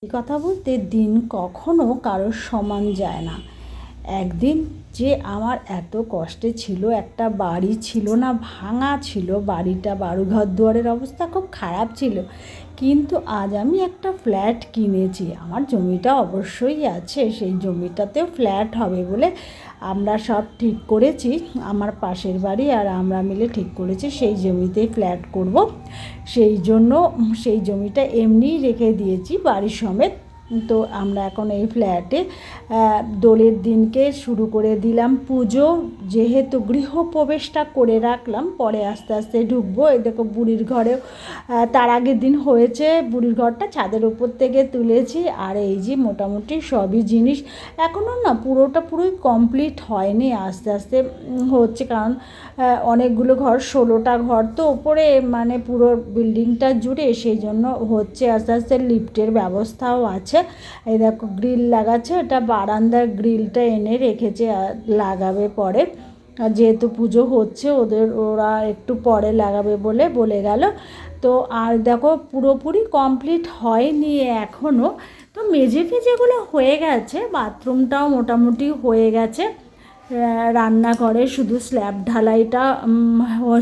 এই কথা বলতে দিন কখনো কারোর সমান যায় না। একদিন যে আমার এত কষ্টে ছিল, একটা বাড়ি ছিল না, ভাঙা ছিল বাড়িটা, বাড়িঘর দুয়ারের অবস্থা খুব খারাপ ছিল, কিন্তু আজ আমি একটা ফ্ল্যাট কিনেছি। আমার জমিটা অবশ্যই আছে, সেই জমিটাতেও ফ্ল্যাট হবে বলে আমরা সব ঠিক করেছি। আমার পাশের বাড়ি আর আমরা মিলে ঠিক করেছি সেই জমিতেই ফ্ল্যাট করব। সেই জন্য সেই জমিটা এমনিই রেখে দিয়েছি বাড়ি সমেত। তো আমরা এখন এই ফ্ল্যাটে দোলের দিনকে শুরু করে দিলাম পুজো। যেহেতু গৃহপ্রবেশটা করে রাখলাম, পরে আস্তে আস্তে ঢুকবো। এই দেখো বুড়ির ঘরেও তার আগের দিন হয়েছে, বুড়ির ঘরটা ছাদের উপর থেকে তুলেছি। আর এই যে মোটামুটি সবই জিনিস এখনও না পুরোই কমপ্লিট হয়নি, আস্তে আস্তে হচ্ছে। কারণ অনেকগুলো ঘর, 16টা ঘর তো ওপরে, মানে পুরো বিল্ডিংটা জুড়ে, সেই জন্য হচ্ছে আস্তে আস্তে। লিফটের ব্যবস্থাও আছে। এই দেখো গ্রিল লাগাচ্ছে, এটা বারান্দার গ্রিলটা এনে রেখেছে, লাগাবে পরে। যেহেতু পুজো হচ্ছে ওরা একটু পরে লাগাবে বলে গেল। তো আর দেখো পুরোপুরি কমপ্লিট হয়নি এখনও। তো মেঝে ফেজেগুলো হয়ে গেছে, বাথরুমটাও মোটামুটি হয়ে গেছে। রান্নাঘরে শুধু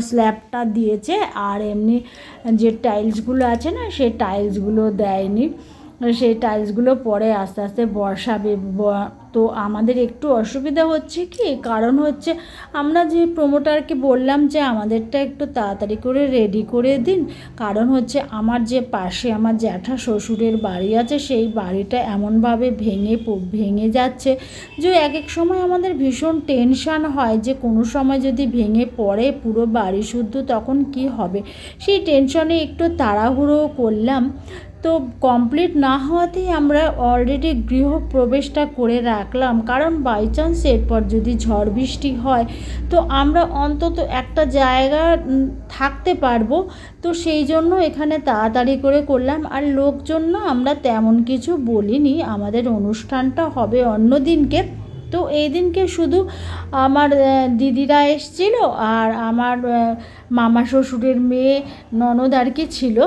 স্ল্যাবটা দিয়েছে, আর এমনি যে টাইলসগুলো আছে না, সেই টাইলসগুলো দেয়নি। সেই টাইলসগুলো পরে আস্তে আস্তে বসাবে। তো আমাদের একটু অসুবিধা হচ্ছে কি, কারণ হচ্ছে আমরা যে প্রমোটারকে বললাম যে আমাদেরটা একটু তাড়াতাড়ি করে রেডি করে দিন। কারণ হচ্ছে আমার যে পাশে আমার জ্যাঠা শ্বশুরের বাড়ি আছে, সেই বাড়িটা এমনভাবে ভেঙে যাচ্ছে যে এক এক সময় আমাদের ভীষণ টেনশান হয় যে কোনো সময় যদি ভেঙে পড়ে পুরো বাড়ি শুদ্ধ, তখন কি হবে। সেই টেনশনে একটু তাড়াহুড়ো করলাম। তো কমপ্লিট না হওয়াতেই আমরা অলরেডি গৃহপ্রবেশটা করে রাখলাম, কারণ বাই চান্স এরপর যদি ঝড় বৃষ্টি হয় তো আমরা অন্তত একটা জায়গা থাকতে পারবো। তো সেই জন্য এখানে তাড়াতাড়ি করে করলাম। আর লোকজন না আমরা তেমন কিছু বলিনি, আমাদের অনুষ্ঠানটা হবে অন্য দিনকে। তো এই দিনকে শুধু আমার দিদিরা এসেছিল, আর আমার মামা শ্বশুরের মেয়ে ননদ আর কি ছিল,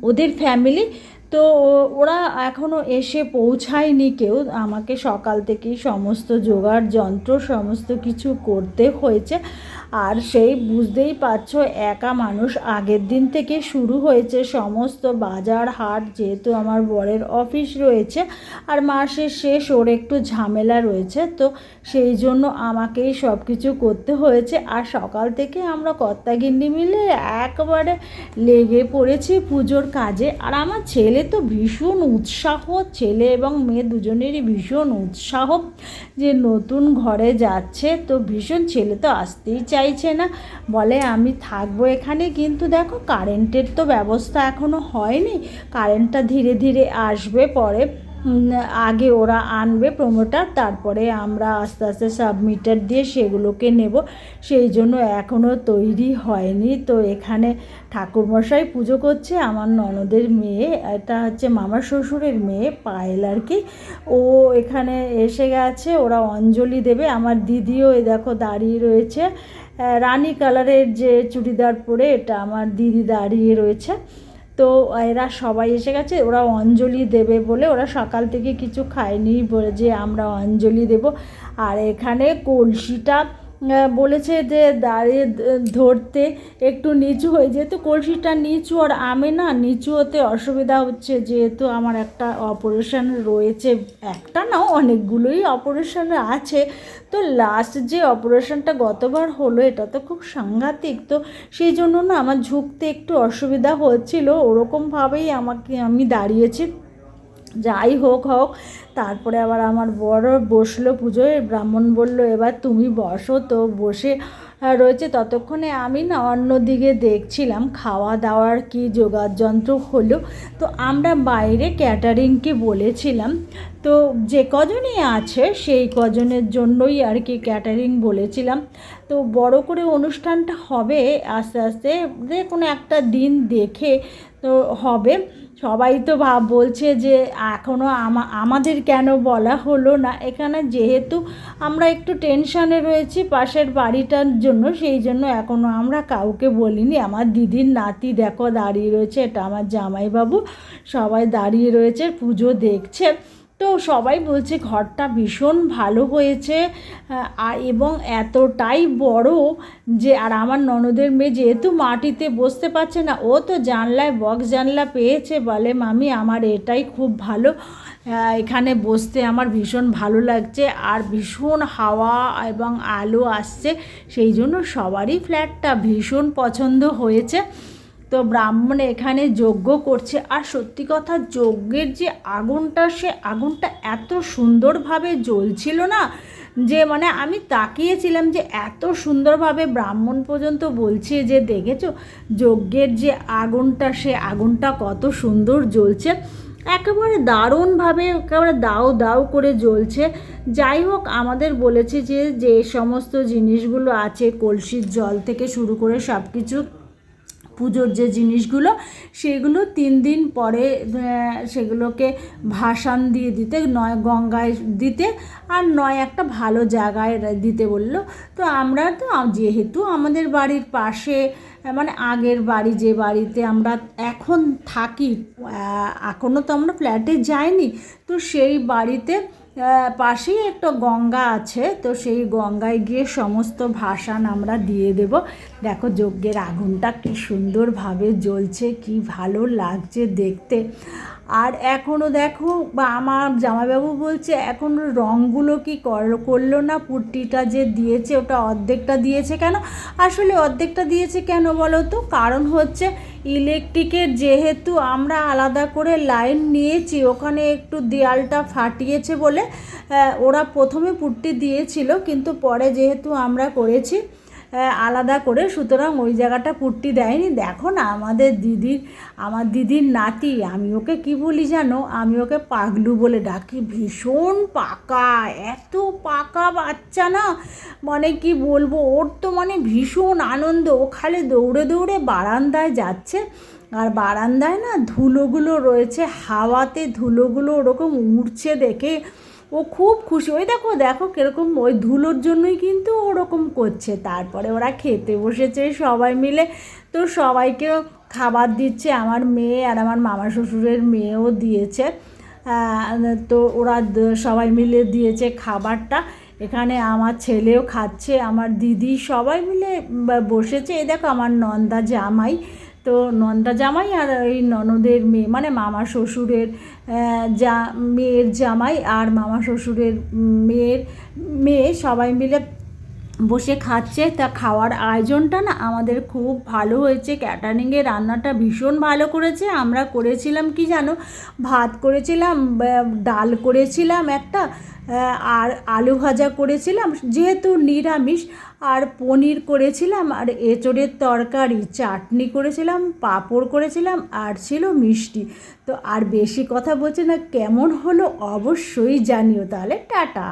ওদের ফ্যামিলি। তো ওরা এখনও এসে পৌঁছায়নি কেউ। আমাকে সকাল থেকেই সমস্ত জোগাড় যন্ত্র সমস্ত কিছু করতে হয়েছে। আর সেই বুঝতেই পারছো, একা মানুষ, আগের দিন থেকে শুরু হয়েছে সমস্ত বাজার হাট। যেহেতু আমার বরের অফিস রয়েছে আর মাসের শেষ, ওর একটু ঝামেলা রয়েছে, তো সেই জন্য আমাকেই সব কিছু করতে হয়েছে। আর সকাল থেকে আমরা কর্তাগিন্নি মিলে একবারে লেগে পড়েছি পুজোর কাজে। আর আমার ছেলে তো ভীষণ উৎসাহ, ছেলে এবং মেয়ে দুজনেরই ভীষণ উৎসাহ যে নতুন ঘরে যাচ্ছে। তো ভীষণ, ছেলে তো আসতেই চাইছে না, বলে আমি থাকবো এখানে। কিন্তু দেখো কারেন্টের তো ব্যবস্থা এখনও হয়নি, কারেন্টটা ধীরে ধীরে আসবে পরে। আগে ওরা আনবে প্রমোটার, তারপরে আমরা আস্তে আস্তে সাবমিটার দিয়ে সেগুলোকে নেব। সেই জন্য এখনও তৈরি হয়নি। তো এখানে ঠাকুরমশাই পুজো করছে, আমার ননদের মেয়ে, এটা হচ্ছে মামার শ্বশুরের মেয়ে পায়েল আর কি, ও এখানে এসে গেছে। ওরা অঞ্জলি দেবে। আমার দিদিও এই দেখো দাঁড়িয়ে রয়েছে, রানী কালারের যে চুড়িদার পরে, এটা আমার দিদি দাঁড়িয়ে রয়েছে। তো এরা সবাই এসে গেছে, ওরা অঞ্জলি দেবে বলে, ওরা সকাল থেকে কিছু খায়নি বলে যে আমরা অঞ্জলি দেব। আর এখানে কলসিটা বলেছে যে দাঁড়িয়ে ধরতে একটু নিচু হয়ে, যেহেতু কলসিটা নিচু, আর আমি না নিচু হতে অসুবিধা হচ্ছে, যেহেতু আমার একটা অপারেশন রয়েছে। একটা না, অনেকগুলোই অপারেশন আছে। তো লাস্ট যে অপারেশনটা গতবার হলো, এটা তো খুব সাংঘাতিক। তো সেই জন্য না আমার ঝুঁকতে একটু অসুবিধা হচ্ছিল, ওরকমভাবেই আমি দাঁড়িয়েছি। যাই হোক, তারপরে আবার আমার বড় বসলো পুজোয়, ব্রাহ্মণ বলল এবার তুমি বসো। তো বসে রয়েছে, ততক্ষণে আমি না অন্যদিকে দেখছিলাম খাওয়া দাওয়ার কি জোগাড় যন্ত্র হলো। তো আমরা বাইরে ক্যাটারিংকে বলেছিলাম, তো যে কজনই আছে সেই কজনের জন্যই আর কি ক্যাটারিং বলেছিলাম। তো বড় করে অনুষ্ঠানটা হবে আস্তে আস্তে, যে কোনো একটা দিন দেখে তো হবে। সবাই তো বলছে যে এখনও আমাদের কেন বলা হলো না। এখানে যেহেতু আমরা একটু টেনশানে রয়েছি পাশের বাড়িটার জন্য, সেই জন্য এখনও আমরা কাউকে বলিনি। আমার দিদির নাতি দেখো দাঁড়িয়ে রয়েছে, এটা আমার জামাইবাবু, সবাই দাঁড়িয়ে রয়েছে পুজো দেখছে। তো সবাই বলছে ঘরটা ভীষণ ভালো হয়েছে এবং এতটাই বড় যে, আর আমার ননদের মেয়ে যেহেতু মাটিতে বসতে পারছে না, ও তো জানলায় বক্স জানলা পেয়েছে, বলে মামি আমার এটাই খুব ভালো, এখানে বসতে আমার ভীষণ ভালো লাগছে, আর ভীষণ হাওয়া এবং আলো আসছে, সেই জন্য সবারই ফ্ল্যাটটা ভীষণ পছন্দ হয়েছে। তো ব্রাহ্মণ এখানে যজ্ঞ করছে, আর সত্যি কথা যজ্ঞের যে আগুনটা, সে আগুনটা এত সুন্দরভাবে জ্বলছিল না, যে মানে আমি তাকিয়েছিলাম যে এত সুন্দরভাবে ব্রাহ্মণ পর্যন্ত বলছে যে দেখেছো যজ্ঞের যে আগুনটা, সে আগুনটা কত সুন্দর জ্বলছে, একেবারে দারুণভাবে একেবারে দাউ দাউ করে জ্বলছে। যাই হোক, আমাদের বলেছে যে যে সমস্ত জিনিসগুলো আছে, কলসির জল থেকে শুরু করে সব কিছু পুজোর যে জিনিসগুলো, সেগুলো 3 দিন পরে সেগুলোকে ভাসান দিয়ে দিতে, নয় গঙ্গায় দিতে, আর নয় একটা ভালো জায়গায় দিতে বলল। তো আমরা তো যেহেতু আমাদের বাড়ির পাশে, মানে আগের বাড়ি যে বাড়িতে আমরা এখন থাকি, এখনও তো আমরা ফ্ল্যাটে যাইনি, তো সেই বাড়িতে পাশেই একটা গঙ্গা আছে, তো সেই গঙ্গায় গিয়ে সমস্ত ভাসান আমরা দিয়ে দেব। দেখো যজ্ঞের আগুনটা কী সুন্দরভাবে জ্বলছে, কি ভালো লাগছে দেখতে। আর এখনও দেখো, বা আমার জামাইবাবু বলছে এখনও রঙগুলো কি করলো না, পুট্টিটা যে দিয়েছে ওটা অর্ধেকটা দিয়েছে কেন। আসলে অর্ধেকটা দিয়েছে কেন বলো তো, কারণ হচ্ছে ইলেকট্রিকের যেহেতু আমরা আলাদা করে লাইন নিয়েছি, ওখানে একটু দেয়ালটা ফাটিয়েছে বলে ওরা প্রথমে পুট্টি দিয়েছিল, কিন্তু পরে যেহেতু আমরা করেছি আলাদা করে, সুতরাং ওই জায়গাটা পুট্টি দেয়নি। দেখো না আমার দিদির নাতি, আমি ওকে কী বলি জানো, আমি ওকে পাগলু বলে ডাকি, ভীষণ পাকা, এত পাকা বাচ্চা না, মানে কি বলবো, ওর তো মানে ভীষণ আনন্দ, ও খালি দৌড়ে দৌড়ে বারান্দায় যাচ্ছে, আর বারান্দায় না ধুলোগুলো রয়েছে, হাওয়াতে ধুলোগুলো ওরকম উড়ছে দেখে ও খুব খুশি। ওই দেখো দেখো কীরকম, ওই ধুলোর জন্যই কিন্তু ওরকম করছে। তারপরে ওরা খেতে বসেছে সবাই মিলে, তো সবাইকে খাবার দিচ্ছে, আমার মেয়ে আর আমার মামা শ্বশুরের মেয়েও দিয়েছে, তো ওরা সবাই মিলে দিয়েছে খাবারটা। এখানে আমার ছেলেও খাচ্ছে, আমার দিদি, সবাই মিলে বসেছে। এই দেখো আমার নন্দা জামাই, তো নন্দা জামাই আর ওই ননদের মেয়ে, মানে মামা শ্বশুরের মেয়ের জামাই আর মামা শ্বশুরের মেয়ে সবাই মিলে বসে খাচ্ছে। তা খাওয়ার আয়োজনটা না আমাদের খুব ভালো হয়েছে, ক্যাটারিংয়ে রান্নাটা ভীষণ ভালো করেছে। আমরা করেছিলাম কি জানো, ভাত করেছিলাম, ডাল করেছিলাম একটা, আর আলু ভাজা করেছিলাম যেহেতু নিরামিষ, আর পনির করেছিলাম, আর এঁচোড়ের তরকারি, চাটনি করেছিলাম, পাঁপড় করেছিলাম, আর ছিল মিষ্টি। তো আর বেশি কথা বলছে না, কেমন হলো অবশ্যই জানিও। তাহলে টাটা।